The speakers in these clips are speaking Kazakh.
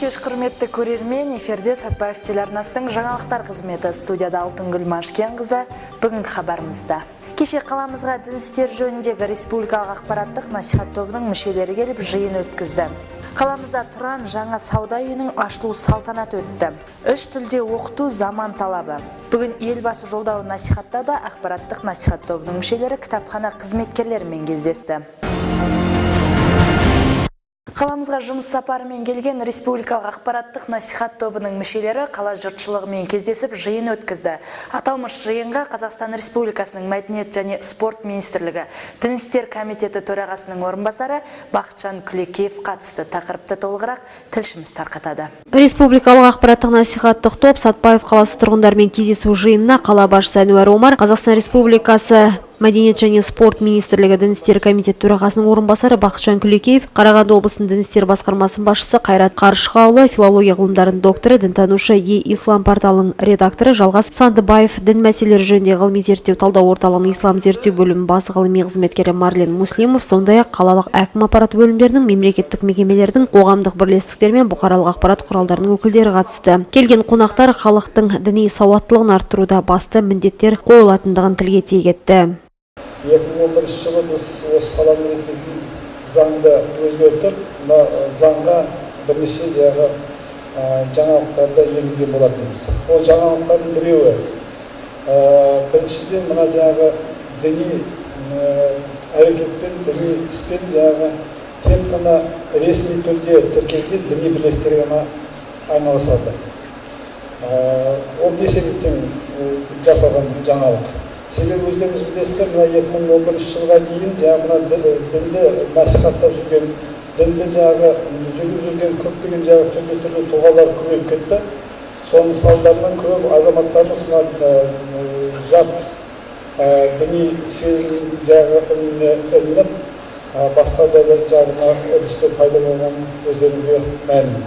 кеш, құрметті көрермен, эфирде Сатпаев телеарнасының жаңалықтар қызметі. Студияда Алтынгүл Машкенқызы. Бүгінгі хабарымызда. Кеше қаламызға дін істер жөніндегі республикалық ақпараттық насихат тобының мүшелері келіп жиын өткізді. Қаламызда тұран жаңа сауда үйінің ашылу салтанаты өтті. 3 тілде оқыту заман талабы. Бүгін елбасы жолдауын насихаттауда ақпараттық насихат тобының мүшелері кітапхана қызметкерлерімен кездесті. Қаламызға жұмыс сапарымен келген республикалық ақпараттық насихат тобының мүшелері қала жұртшылығымен кездесіп жиын өткізді. Аталмыш жиынға Қазақстан Республикасының Мәдениет және спорт министрлігі Дін істер комитеті төрағасының орынбасары Бақытжан Күлекеев қатысты. Тақырыпты толығырақ тілшіміз тарқатады. Республикалық ақпараттық насихаттық топ Сатпаев қаласы тұрғындарымен кездесу жиынына қала басшысы Әнуар Омар, Қазақстан Республикасы Мәдениет және спорт министрлігі Дін істер комитеті төрағасының орынбасары Бақытжан Күлекеев, Қарағанды облысының Дін істер басқармасының басшысы Қайрат Қарышқаұлы, филология ғылымдарының докторы, дінтанушы Ислам порталының редакторы Жалғас Сандыбаев, дін мәселелері жөніндегі ғылыми зерттеу талдау орталығының ислам зерттеу бөлімінің бас ғылыми қызметкері Марлен Муслимов, сондай-ақ қалалық әкім аппараты бөлімдерінің, мемлекеттік мекемелердің, қоғамдық бірлестіктер мен бұқаралық ақпарат құралдарының өкілдері қатысты. Келген қонақтар халықтың діни сауаттылығын арттыруда басты міндеттер қойылатындығын тілге тиек етті. 2011 жылы біз осы саланы реттейтін заңды өзгертіп, заңға бірнеше жаңалықтарды енгізген болатынбыз. Ол жаңалықтардың біреуі, біріншіден мына діни әрекетпен, діни іспен тек қана ресми түрде тіркелген діни бірлестіктер ғана айналысады. Ол не себептен жасалған жаңалық? Себебі өздеріңіз білесіздер, 2011 жылға дейін дінді насихаттап жүрген, дінді жүргізіп жүрген көптеген түрлі тұлғалар көбейіп кетті. Соның салдарынан көп азаматтарымыз жат діни сезім ілініп, басқа да жағына үрдістер пайда болған өздеріңізге мәлім.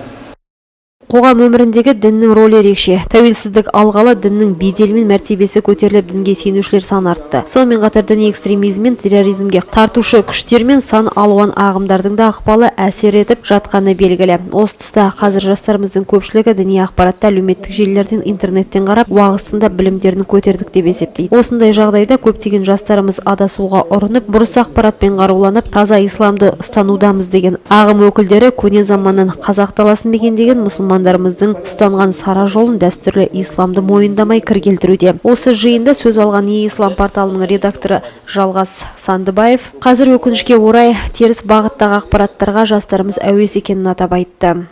Қоғам өміріндегі діннің рөлі ерекше. Тәуелсіздік алғалы діннің беделі мен мәртебесі көтеріліп, дінге сенушілер сан артты. Сонымен қатар діни экстремизм мен терроризмге тартушы күштер мен сан алуан ағымдардың да ықпалы әсер етіп жатқаны белгілі. Осы тұста қазір жастарымыздың көпшілігі діни ақпаратты әлеуметтік желілерден, интернеттен қарап, уағысында білімдерін көтердік деп есептейді. Осындай жағдайда көптеген жастарымыз адасуға ұрынып, бұрыс ақпаратпен қаруланып, таза исламды ұстанудамыз деген ағым өкілдері көне заманнан қазақ даласын мекендеген мұсылмандарымыздың ұстанған сара жолын, дәстүрлі исламды мойындамай кір келтіруде. Осы жиында сөз алған ислам порталының редакторы Жалғас Сандыбаев, қазір өкінішке орай теріс бағыттағы ақпараттарға жастарымыз әуес екенін атап айтты.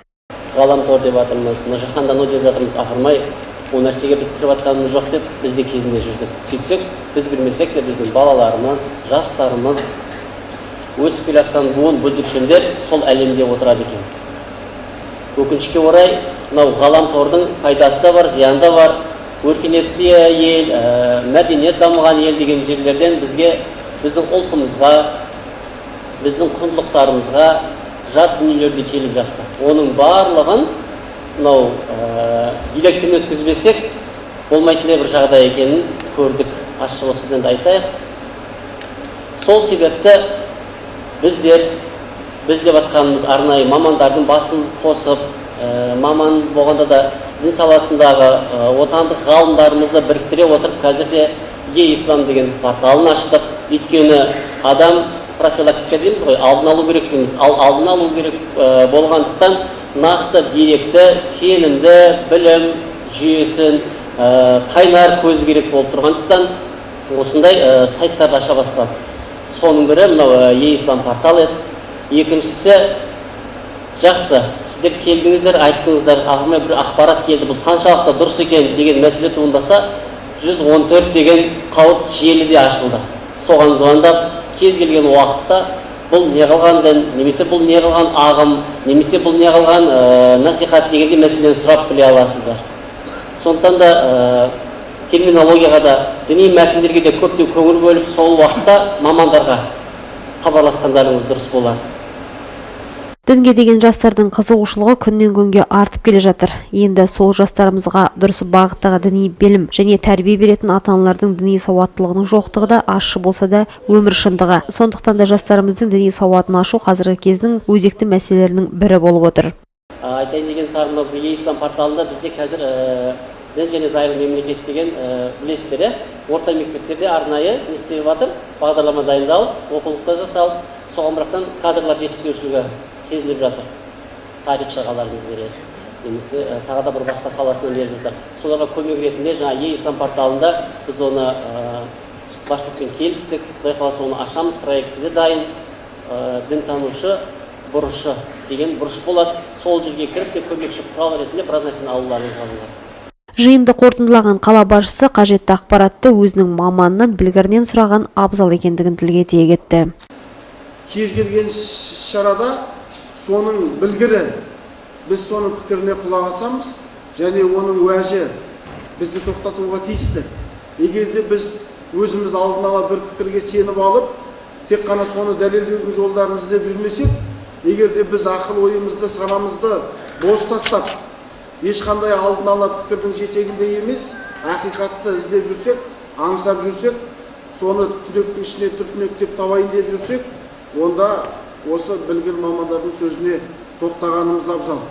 Ғаламтор деп жатырмыз, жаһандану деп жатырмыз, апырмай, ол нәрсеге біз кіріп жатқанымыз жоқ деп біз де кезінде жүрдік. Сөйтсек, біз білмесек те біздің балаларымыз, жастарымыз, өсіп келе жатқан буын бүлдіршіндер сол әлемде отырады екен. Өкінішке орай, ғаламтордың пайдасы да бар, зияны да бар. Өркениетті ел, мәдениет дамыған ел деген жерлерден бізге, біздің ұлтымызға, біздің құндылықтарымызға жат дүниелерді келіп жатты. Оның барлығын биліктен өткізбесек, болмайтындай бір жағдай екенін көрдік. Ашық осыдан да айтайық. Сол себепті біз деп атқанымыз арнайы мамандардың басын қосып, маман болғанда да дін саласындағы отандық ғалымдарымызды біріктіре отырып, қазірде Е-ислам деген порталын аштық. Өйткені адам профилактика дейміз ғой, алдын алу керек дейміз. Алдын алу керек болғандықтан нақты, деректі, сенімді білім жүйесін қайнар көзі керек болып тұрғандықтан осындай сайттарды аша бастады. Соның бірі мынау Е-ислам порталы еді. Екіншісі, жақсы, сіздер келдіңіздер, айттыңыздар, ағымай бір ақпарат келді, бұл қаншалықты дұрыс екен деген мәселе туындаса, 114 деген қауіп желі де ашылды. Соған звондап, кез келген уақытта бұл не қылған дін, немесе бұл не қылған ағым, немесе бұл не қылған насихат дегенде мәселені сұрап біле аласыздар. Сондықтан да терминологияға да, діни мәтіндерге де көптен көңіл бөліп, сол уақытта мамандарға хабарласқандарыңыз дұрыс болар. Дінге деген жастардың қызығушылығы күннен күнге артып келе жатыр. Енді сол жастарымызға дұрыс бағыттағы діни білім және тәрбие беретін ата-аналардың діни сауаттылығының жоқтығы да ащы болса да өмір шындығы. Сондықтан да жастарымыздың діни сауатын ашу қазіргі кездің өзекті мәселелерінің бірі болып отыр. айтайын деген тағы мынау Е-Ислам порталында бізде қазір дін және зайырлы мемлекет деген білесіздер, орта мектептерде арнайы не істеп жатыр, бағдарлама дайындалып, оқулықта жасалып, соған бірақтан кадрлар жетіспеушілігі сезіліп жатыр. Тарих шағаларымыз береді. Немесе тағы да бір басқа саласынан беріп жатыр. Соларға көмек ретінде жаңа Е-Ислам порталында біз оны басшылықпен келістік, құдай қаласа оны ашамыз, проекті де дайын. Дінтанушы бұрышы деген бұрыш болады. Сол жерге кіріп те көмекші құрал ретінде біраз нәрсені алуларыңызға болады. Жиынды қорытындылаған қала басшысы қажетті ақпаратты өзінің маманынан білгірінен сұраған абзал екендігін тілге тиек етті. Кез келген шарада соның білгірі, біз соның пікіріне құлақ асамыз, және оның уәжі бізді тоқтатуға тиісті. Егер де біз өзіміз алдын ала бір пікірге сеніп алып, тек қана соны дәлелдеудің жолдарын іздеп жүрмесек, егер де біз ақыл ойымызды, санамызды бос тастап, ешқандай алдын ала пікірдің жетегінде емес, ақиқатты іздеп жүрсек, аңсап жүрсек, соны түлектің ішіне түртінектеп табайын деп жүрсек, онда осы білгір мамандардың сөзіне тоқтағанымыз абзал.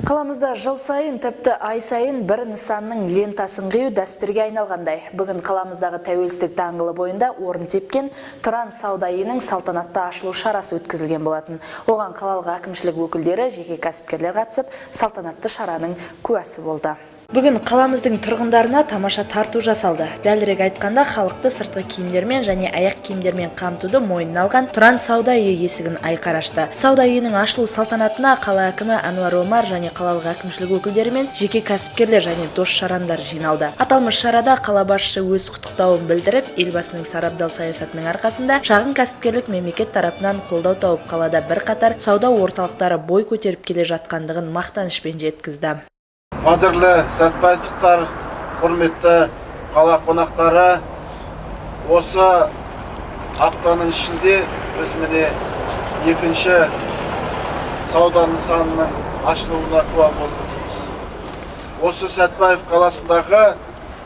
Қаламызда жыл сайын, тіпті ай сайын бір нысанның лентасын қию дәстүрге айналғандай. Бүгін қаламыздағы тәуелсіздік даңғылы бойында орын тепкен Тұран сауда үйінің салтанатты ашылу шарасы өткізілген болатын. Оған қалалық әкімшілік өкілдері, жеке кәсіпкерлер қатысып, салтанатты шараның куәсі болды. Бүгін қаламыздың тұрғындарына тамаша тарту жасалды. Дәлірек айтқанда, халықты сыртқы киімдермен және аяқ киімдермен қамтуды мойнына алған Тұран сауда үйі есігін айқара ашты. Сауда үйінің ашылу салтанатына қала әкімі Әнуар Омар және қалалық әкімшілік өкілдері мен жеке кәсіпкерлер және дос-жарандар жиналды. Аталмыш шарада қала басшысы өз құттықтауын білдіріп, елбасының сарабдал саясатының арқасында шағын кәсіпкерлік мемлекет тарапынан қолдау тауып, қалада бірқатар сауда орталықтары бой көтеріп келе жатқандығын мақтанышпен жеткізді. Қадірлі сәтпаевтар, құрметті қала қонақтары, осы аптаның ішінде біз міне екінші сауда нысанының ашылуына куә болып отырмыз. Осы Сәтпаев қаласындағы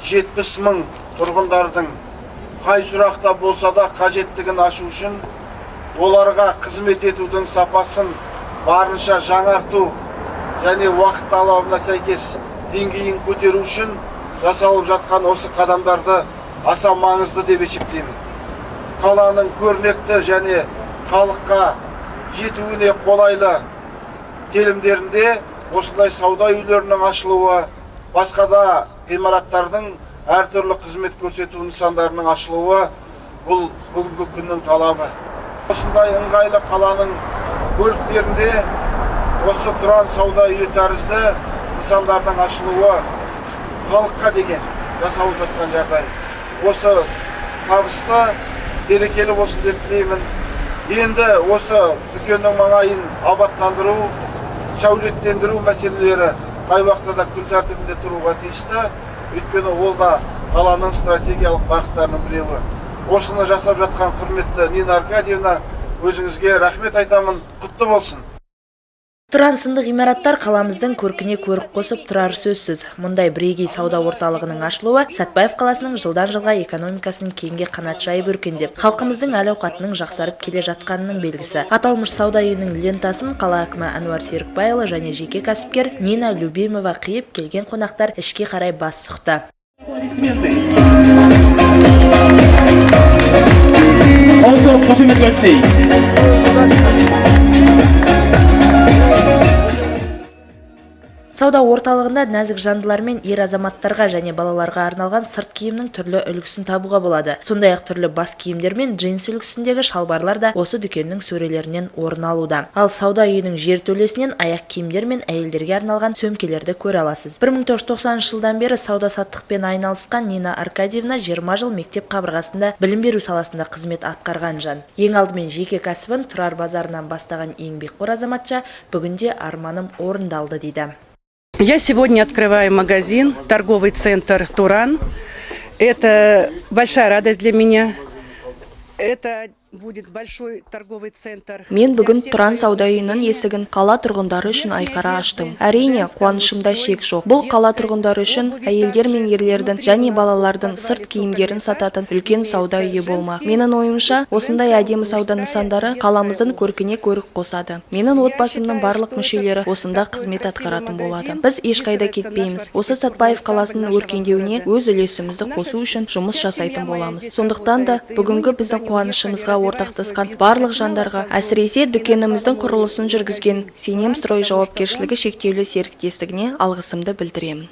70 мың тұрғындардың қай сұрақта болса да қажеттігін ашу үшін, оларға қызмет етудің сапасын барынша жаңарту және уақыт талабына сәйкес деңгейін көтеру үшін жасалып жатқан осы қадамдарды аса маңызды деп есептеймін. Қаланың көрнекті және халыққа жетуіне қолайлы телімдерінде осындай сауда үйлерінің ашылуы, басқа да ғимараттардың әртүрлі қызмет көрсету нысандарының ашылуы бұл бүгінгі күннің талабы. Осындай ыңғайлы қаланың бөліктерінде осы Тұран сауда үйі тәрізді нысандардың ашылуы халыққа деген жасалып жатқан жағдай. Осы табысты, берекелі болсын деп тілеймін. Енді осы дүкеннің маңайын абаттандыру, сәулеттендіру мәселелері қай уақытта да күн тәртібінде тұруға тиісті. Өйткені ол да қаланың стратегиялық бағыттарының біреуі. Осыны жасап жатқан құрметті Нина Аркадьевна, өзіңізге рахмет айтамын, құтты болсын. Тұран сынды ғимараттар қаламыздың көркіне көрік қосып тұрар сөзсіз. Мұндай бірегей сауда орталығының ашылуы Сәтпаев қаласының жылдан жылға экономикасының кеңге қанат жайып өркендеп, халқымыздың әл-ауқатының жақсарып келе жатқанының белгісі. Аталмыш сауда үйінің лентасын қала әкімі Әнуар Серікбайұлы және жеке кәсіпкер Нина Любимова қиып, келген қонақтар ішке қарай бас сұқты. Сауда орталығында нәзік жандылар мен ер азаматтарға және балаларға арналған сырт киімнің түрлі үлгісін табуға болады. Сондай-ақ түрлі бас киімдер мен джинс үлгісіндегі шалбарлар да осы дүкеннің сөрелерінен орын алуда. Ал сауда үйінің жертөлесінен аяқ киімдер мен әйелдерге арналған сөмкелерді көре аласыз. 1990 жылдан бері сауда-саттықпен айналысқан Нина Аркадьевна 20 жыл мектеп қабырғасында білім беру саласында қызмет атқарған жан. Ең алдымен жеке кәсібін Тұрар базарынан бастаған еңбекқор азаматша бүгінде арманым орындалды дейді. Я сегодня открываю магазин, торговый центр «Туран». Это большая радость для меня. Это будет большой торговый центр. Мен бүгін Тұран сауда үйінің есігін қала тұрғындары үшін айқара аштым. Әрине, қуанышымда шек жоқ. Бұл қала тұрғындары үшін әйелдер мен ерлердің және балалардың сырт киімдерін сататын үлкен сауда үйі болмақ. Менің ойымша, осындай әдемі сауда нысандары қаламыздың көркіне көрік қосады. Менің отбасымның барлық мүшелері осында қызмет атқаратын болады. Біз ешқайда кетпейміз. Осы Сәтпаев қаласының өркендеуіне өз үлесімізді қосу үшін жұмыс жасайтын боламыз. Сондықтан да бүгінгі біздің қуанышымызға ортақтасқан барлық жандарға, әсіресе дүкеніміздің құрылысын жүргізген Сенемстрой жауапкершілігі шектеулі серіктестігіне алғысымды білдіремін.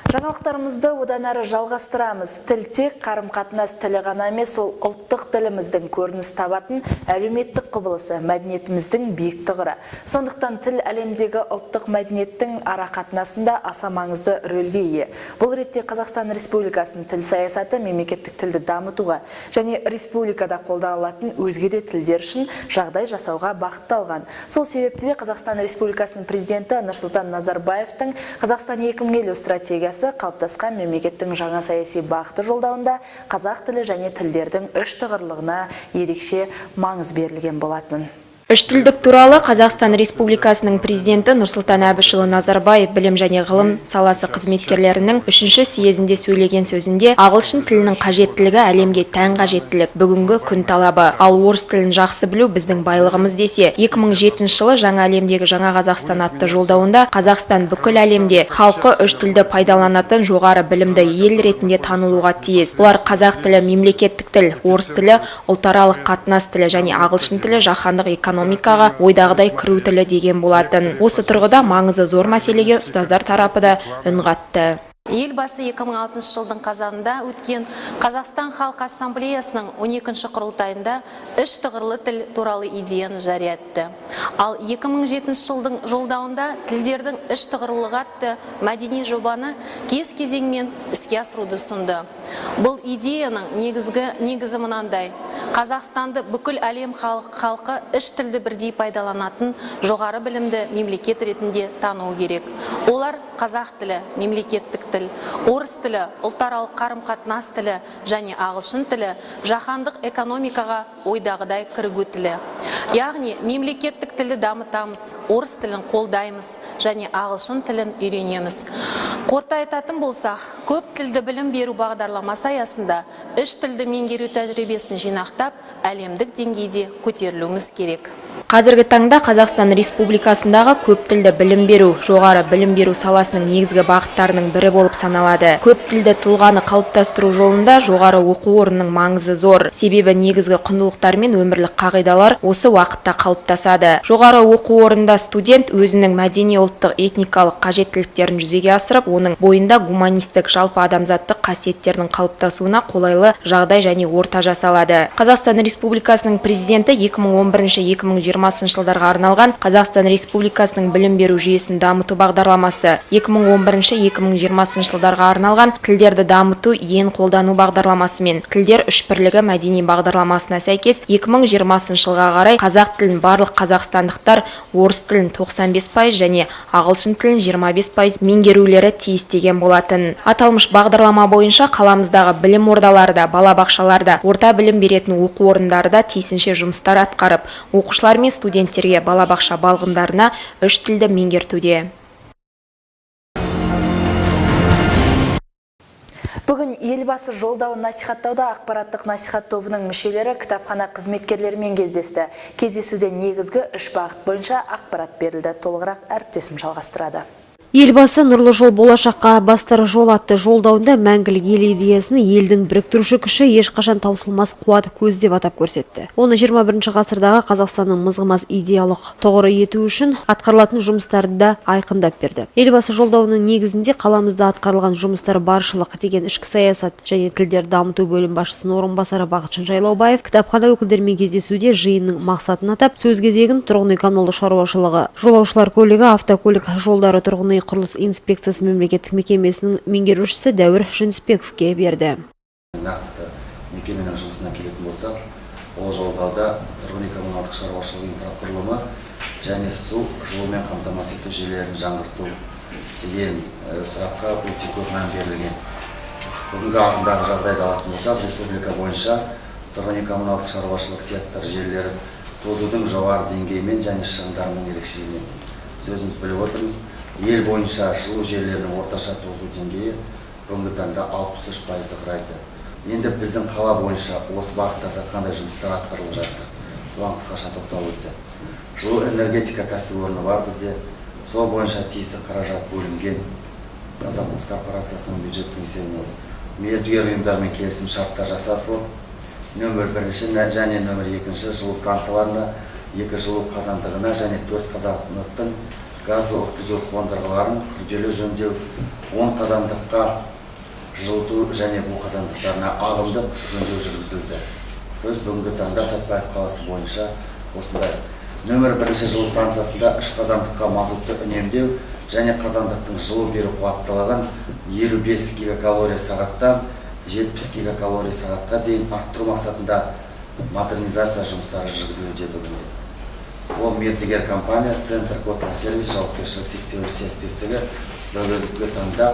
Жаңалықтарымызды одан әрі жалғастырамыз. Тіл тек қарым-қатынас тілі ғана емес, ол ұлттық тіліміздің көрініс табатын әлеуметтік құбылысы, мәдениетіміздің биік тұғыры. Сондықтан тіл әлемдегі ұлттық мәдениеттің ара қатынасында аса маңызды рөлге ие. Бұл ретте Қазақстан Республикасының тіл саясаты мемлекеттік тілді дамытуға және республикада қолданылатын өзге де тілдер үшін жағдай жасауға бағытталған. Сол себепті де Қазақстан Республикасының президенті Нұрсұлтан Назарбаевтың Қазақстан 2050 стратегиясы қалыптасқан мемлекеттің жаңа саяси бағыты жолдауында қазақ тілі және тілдердің үш тұғырлығына ерекше маңыз берілген болатын. Үштілдік туралы Қазақстан Республикасының президенті Нұрсұлтан Әбішұлы Назарбаев білім және ғылым саласы қызметкерлерінің 3-ші съезінде сөйлеген сөзінде ағылшын тілінің қажеттілігі әлемге тән қажеттілік, бүгінгі күн талабы. Ал орыс тілін жақсы білу біздің байлығымыз десе, 2007 жылы жаңа әлемдегі жаңа Қазақстан атты жолдауында Қазақстан бүкіл әлемде халқы үш тілді пайдаланатын жоғары білімді ел ретінде танылуға тиіс. Бұлар қазақ тілі, мемлекеттік тіл, орыс тілі, ұлтаралық қатынас тілі және ағылшын тілі жаһандық экономикаға ойдағыдай кіру тілі деген болатын. Осы тұрғыда маңызы зор мәселеге ұстаздар тарапы да үн қатты. Елбасы 2006 жылдың қазанында өткен Қазақстан Халқы Ассамблеясының 12-ші құрылтайында үш тұғырлы тіл туралы идеяны жария етті. Ал 2007 жылдың жолдауында тілдердің үш тұғырлығы атты мәдени жобаны кез кезеңмен іске асыруды ұсынды. Бұл идеяның негізі мынандай: Қазақстанды бүкіл әлем халқы үш тілді бірдей пайдаланатын жоғары білімді мемлекет ретінде тануы керек. Олар қазақ тілі, мемлекеттік тіл, орыс тілі, ұлтаралық қарым-қатынас тілі және ағылшын тілі жаһандық экономикаға ойдағыдай кірігу тілі. Яғни мемлекеттік тілді дамытамыз, орыс тілін қолдаймыз және ағылшын тілін үйренеміз. Қорыта айтатын болсақ, көп тілді білім беру бағдарламасы аясында үш тілді меңгеру тәжірибесін жинақтап, әлемдік деңгейде көтерілуіміз керек. Қазіргі таңда Қазақстан Республикасындағы көп тілді білім беру, жоғары білім беру саласының негізгі бағыттарының бірі болып саналады. Көп тілді тұлғаны қалыптастыру жолында жоғары оқу орнының маңызы зор. Себебі негізгі құндылықтар мен өмірлік қағидалар осы уақытта қалыптасады. Жоғары оқу орнында студент өзінің мәдени, ұлттық, этникалық қажеттіліктерін жүзеге асырып, оның бойында гуманистік, жалпы адамзаттық қасиеттердің қалыптасуына қолайлы жағдай және орта жасалады. Қазақстан Республикасының президенті 2011-2020 жылдарға арналған Қазақстан Республикасының білім беру жүйесін дамыту бағдарламасы, 2011-2020 жылдарға арналған тілдерді дамыту ең қолдану бағдарламасы мен тілдер үш бірлігі мәдени бағдарламасына сәйкес 2020 жылға қарай қазақ тілін барлық қазақстандықтар орыс тілін 95% және ағылшын тілін 25% меңгерулері тиіс деген болатын. Аталмыш бағдарлама бойынша қаламыздағы білім ордаларда, балабақшаларда, орта білім беретін оқу орындарда тиісінше жұмыстар атқарып, оқушылар мен студенттерге балабақша балғындарына үш тілді меңгертуде. Бүгін елбасы жолдауын насихаттауда ақпараттық насихат тобының мүшелері кітапхана қызметкерлерімен кездесті. Кездесуде негізгі үш бағыт бойынша ақпарат берілді. Толығырақ әріптесім жалғастырады. Елбасы нұрлы жол болашаққа бастар жол атты жолдауында мәңгілік ел идеясын елдің біріктіруші күші ешқашан таусылмас қуат көзі деп атап көрсетті. Оны 21 ғасырдағы Қазақстанның мызғымас идеялық тұғыры ету үшін атқарылатын жұмыстарды да айқындап берді. Елбасы жолдауының негізінде қаламызда атқарылған жұмыстар баршылық деген ішкі саясат және тілдер дамыту бөлім басшысының орынбасары Бақытжан Жайлаубаев кітапхана өкілдерімен кездесуде жиынның мақсатын атап, сөз кезегін тұрғын үй коммуналдық шаруашылығы, жолаушылар көлігі, автокөлік жолдары, тұрғын үй құрылыс инспекциясы мемлекеттік мекемесінің меңгерушісі Дәуір Жүнісбековке берді. Нақты мекеменің жұмысына келетін болсақ, ол жолдауда тұрғын үй коммуналдық шаруашылығы инфрақұрылымы және су жылумен қамтамасыз ету жүйелерін жаңғырту деген сұраққа өте көп мән берілген. бүгінгі ағымдағы жағдайды алатын болсақ, республика бойынша тұрғын үй коммуналдық шаруашылық сектор желілері тозудың жоғары деңгейімен және шығындарының ерекшелігімен сөзіміз біліп отырмыз. Ел бойынша жылу желілерінің орташа тозу деңгейі бүгінгі таңда 63% құрайды. Енді біздің қала бойынша осы бағыттарда қандай жұмыстар атқарылып жатыр? Бұған қысқаша тоқталып өтсек. Жылу энергетика кәсіпорны бар бізде. Сол бойынша тиісті қаражат бөлінген. Қазақмыс корпорациясының бюджеттің есебінен мердігер ұйымдармен келісім шарттар жасасылып, нөмір 1 және нөмір 2 жылу станцияларына, 2 жылу қазандығына және 4 қазандықтың газ өткізу қондырғыларын күрделі жөндеу, 10 қазандыққа жылыту және бу қазандықтарына ағымдық жөндеу жүргізілді. Біз бүгінгі таңда Сәтпаев қаласы бойынша осындай нөмір 1 жылу станциясында 3 қазандыққа мазутты үнемдеу және қазандықтың жылу беру қуаттылығын 55 гигакалория сағаттан 70 гигакалория сағатқа дейін арттыру мақсатында модернизация жұмыстары жүргізілуде бүгінде. Ол мердігер компания Центр Котлы сервис жауапкершілігі шектеулі серіктестігі бүгінгі таңда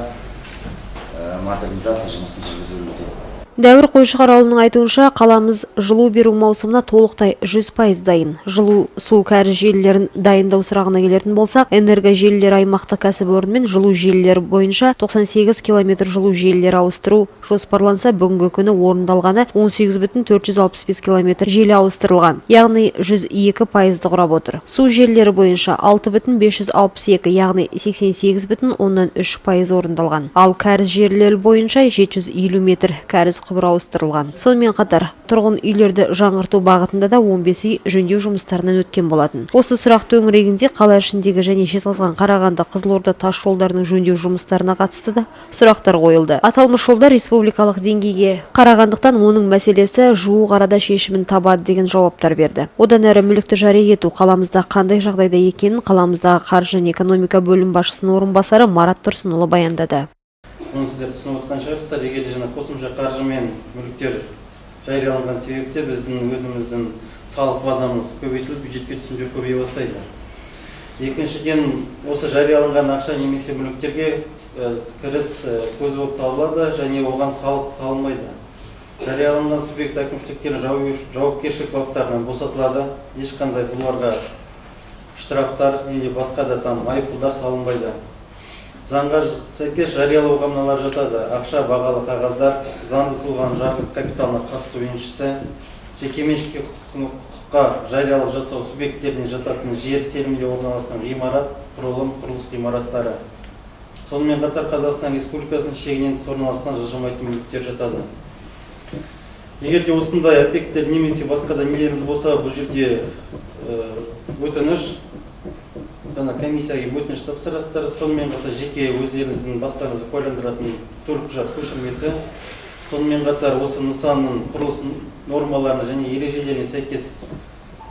модернизация жұмысын жүргізілуде. Дәуір Қойшығар ауылының айтуынша, қаламыз жылу беру маусымына толықтай 100% дайын. Жылу, су, кәріз желілерін дайындау сұрағына келетін болсақ, энерго желілер аймақтық кәсіпорынмен жылу желілері бойынша 98 километр жылу желілері ауыстыру жоспарланса, бүгінгі күні орындалғаны 18,465 километр желі ауыстырылған, яғни 102%-ді құрап отыр. Су желілері бойынша 6,562, яғни 88,3% орындалған. Ал кәріз желілері бойынша 750 метр кәріз құбыр ауыстырылған. Сонымен қатар, тұрғын үйлерді жаңғырту бағытында да 15 үй жөндеу жұмыстарынан өткен болатын. Осы сұрақ төңірегінде қала ішіндегі және Жезқазған, Қарағанды, Қызылорда тас жолдарының жөндеу жұмыстарына қатысты да сұрақтар қойылды. Аталмыш жолдар республикалық деңгейге қарағандықтан оның мәселесі жуық арада шешімін табады деген жауаптар берді. Одан әрі мүлікті жария ету қаламызда қандай жағдайда екенін қаламыздағы қаржы және экономика бөлім басшысының орынбасары Марат Тұрсынұлы баяндады. Оны сіздер түсініп отқан шығарсыздар, егер жаңа қосымша қаржы мен мүліктер жарияланған себепте біздің өзіміздің салық базамыз көбейтіліп, бюджетке түсімдер көбейе бастайды. Екіншіден, осы жарияланған ақша немесе мүліктерге кіріс көзі болып табылады және оған салық салынбайды. Жарияланған субъект әкімшіліктердің жауапкершілік баптарынан босатылады, ешқандай бұларға штрафтар немесе басқа да айыппұлдар салынбайды. Заңға сәйкес жариялауға мыналар жатады: ақша, бағалы қағаздар, заңды тұлғаның жарғылық капиталына қатысу еншісі, жекеменшікке құқыққа жариялық жасау субъекттеріне жататын жер телімінде орналасқан ғимарат, құрылым, құрылыс ғимараттары. Сонымен қатар Қазақстан Республикасының шегінен тыс орналасқан жылжымайтын мүліктер жатады. Егер де осындай объекттер немесе басқа да нелеріңіз болса, бұл жерде өтініш комиссияға өтініш тапсырасыздар. Сонымен қатар жеке өздеріңіздің бастарыңызды куәландыратын төлқұжат көшірмесі, сонымен қатар осы нысанның құрылыс нормаларына және ережелеріне сәйкес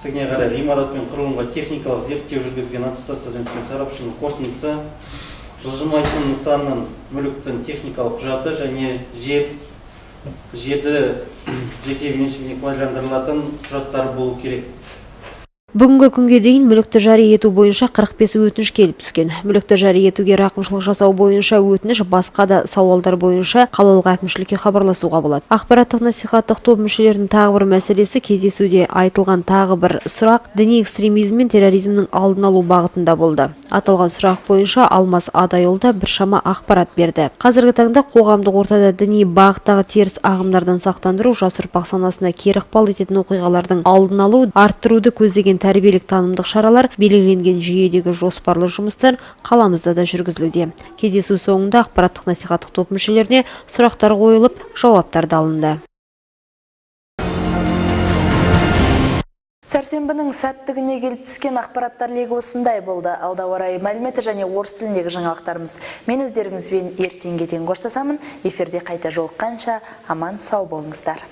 қарай ғимарат пен құрылымға техникалық зерттеу жүргізген аттестациядан өткен сарапшының қорытындысы, жылжымайтын нысанның мүліктің техникалық құжаты және жерді жеке меншігіне куәландырылатын құжаттар болу керек. Бүгінгі күнге дейін мүлікті жария ету бойынша 45 өтініш келіп түскен. Мүлікті жария етуге рақымшылық жасау бойынша өтініш, басқа да сауалдар бойынша қалалық әкімшілікке хабарласуға болады. Ақпараттық насихаттық топ мүшелерінің тағы бір мәселесі, кездесуде айтылған тағы бір сұрақ діни экстремизм мен терроризмнің алдын алу бағытында болды. Аталған сұрақ бойынша Алмас Адайұлы да біршама ақпарат берді. Қазіргі таңда қоғамдық ортада діни бағыттағы теріс ағымдардан сақтандыру, жас ұрпақ санасына кері ықпал ететін оқиғалардың алдын алу, арттыруды көздеген тәрбиелік танымдық шаралар, белгіленген жүйедегі жоспарлы жұмыстар қаламызда да жүргізілуде. Кездесу соңында ақпараттық насихаттық топ мүшелеріне сұрақтар қойылып, жауаптар алынды. Сәрсенбінің сәттігіне келіп түскен ақпараттар легі осындай болды. Алда орай мәліметі және орыс тіліндегі жаңалықтарымыз. Мен өздеріңізбен ертеңге дейін қоштасамын. Эфирде қайта жолыққанша аман сау болыңыздар.